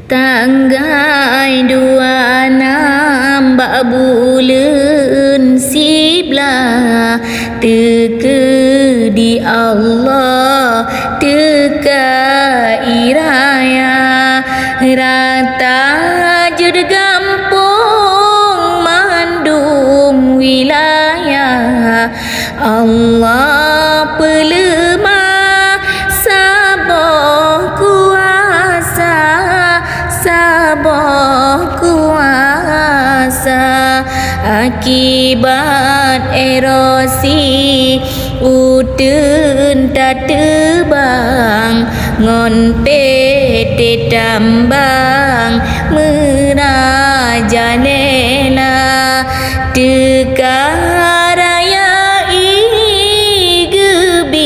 Tanggai dua nambak bulan siblah teka di Allah teka iraya rata jud gampung mandung wilayah Allah pelemah sabar kuasa sabar kuasa akibat erosi udun tak tebang ngon pete tambang merajalela tegaraya igebile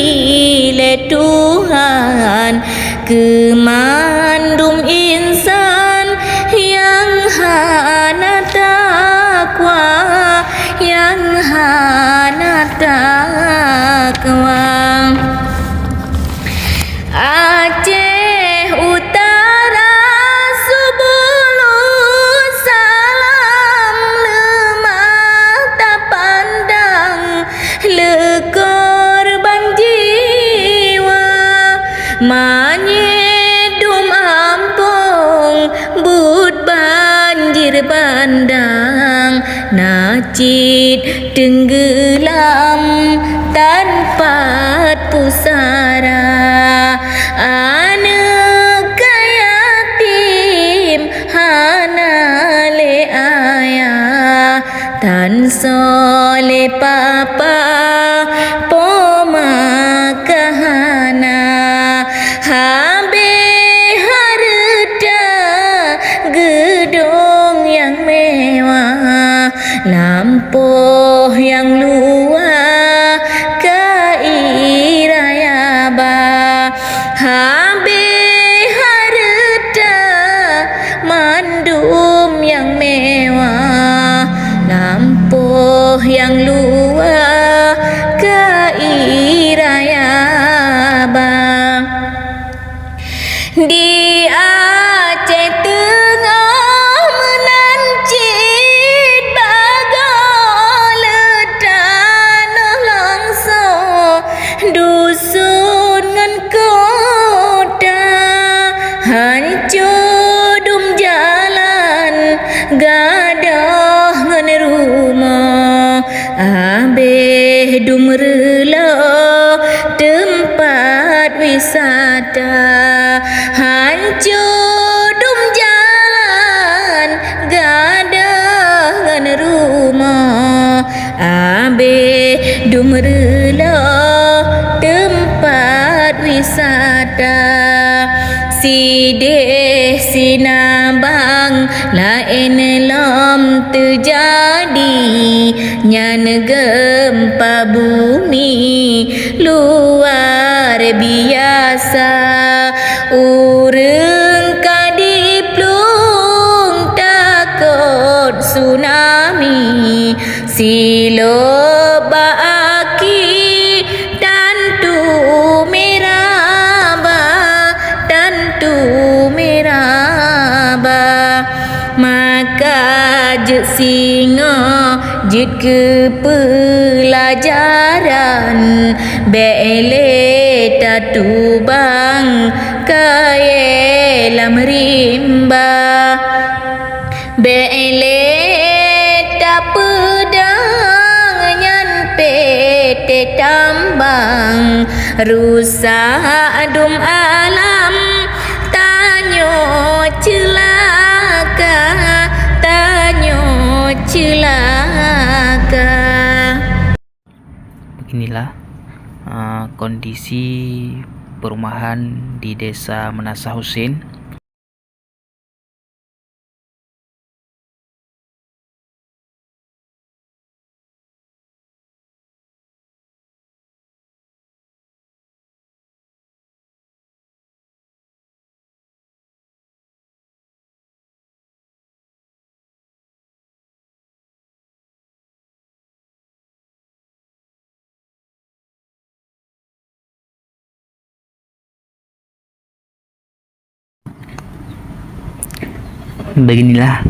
Tuhan kemandum insan yang hana takwa yang hana takwa Aceh Utara sebelum salam lemah tak pandang lekorban jiwa manyedum ampung but banjir bandang nacit tenggelam tanpa pusara anak yatim hana le ayah tan sole papa poma kahana habe harta gedung yang mewah lampu yang luar kairaya ba habe harta mandum yang mewah lampu yang luar kairaya ba di Aceh Tengah menancit bagai tanah langsung dusun ngan kota hancur dum jalan gadah ngan rumah abeh dum rela tempat wisata hancur dum jalan gadah ngan rumah abe dum rela tempat wisata sideh sinabang lain lam terjadi nyan gempa bumi luar biasa urang kadiplung takut tsunami silo baaki tantu meraba tantu meraba maka je singa jid ke pelajaran bele tatu bang kaye lam rimba bele tak pedang nyan pete tambang rusak dum alam tanyo celaka tanyo celaka. Beginilah kondisi perumahan di Desa Menasah Husin. beginilah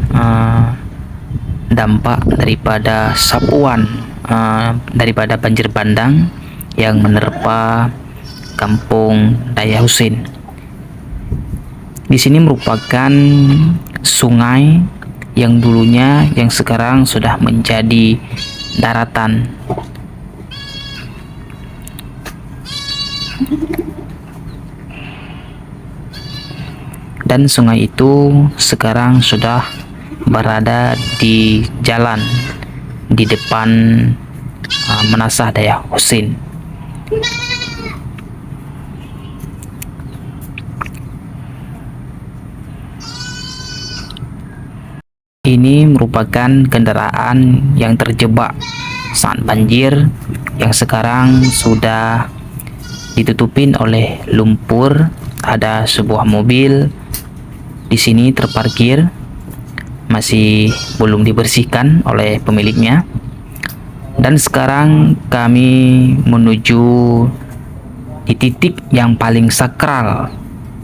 dampak daripada sapuan daripada banjir bandang yang menerpa Kampung Daya Husin. Di sini merupakan sungai yang dulunya yang sekarang sudah menjadi daratan. Dan sungai itu sekarang sudah berada di jalan di depan Menasah Daya Husin. Ini merupakan kendaraan yang terjebak saat banjir yang sekarang sudah ditutupin oleh lumpur. Ada sebuah mobil di sini terparkir, masih belum dibersihkan oleh pemiliknya. Dan sekarang kami menuju di titik yang paling sakral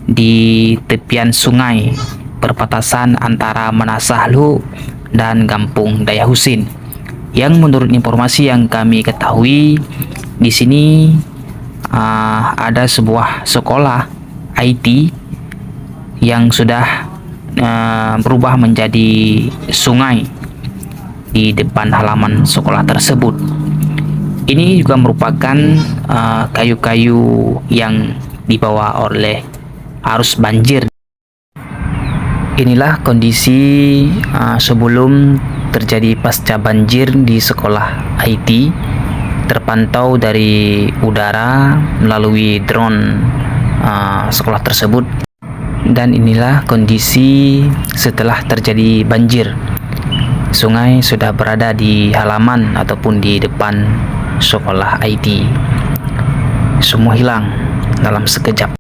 di tepian sungai perbatasan antara Menasahlu dan Kampung Daya Husin. Yang menurut informasi yang kami ketahui, di sini ada sebuah sekolah IT yang sudah berubah menjadi sungai di depan halaman sekolah tersebut. Ini juga merupakan kayu-kayu yang dibawa oleh arus banjir. Inilah kondisi sebelum terjadi pasca banjir di sekolah IT, terpantau dari udara melalui drone sekolah tersebut. Dan inilah kondisi setelah terjadi banjir. Sungai sudah berada di halaman ataupun di depan sekolah IT. Semua hilang dalam sekejap.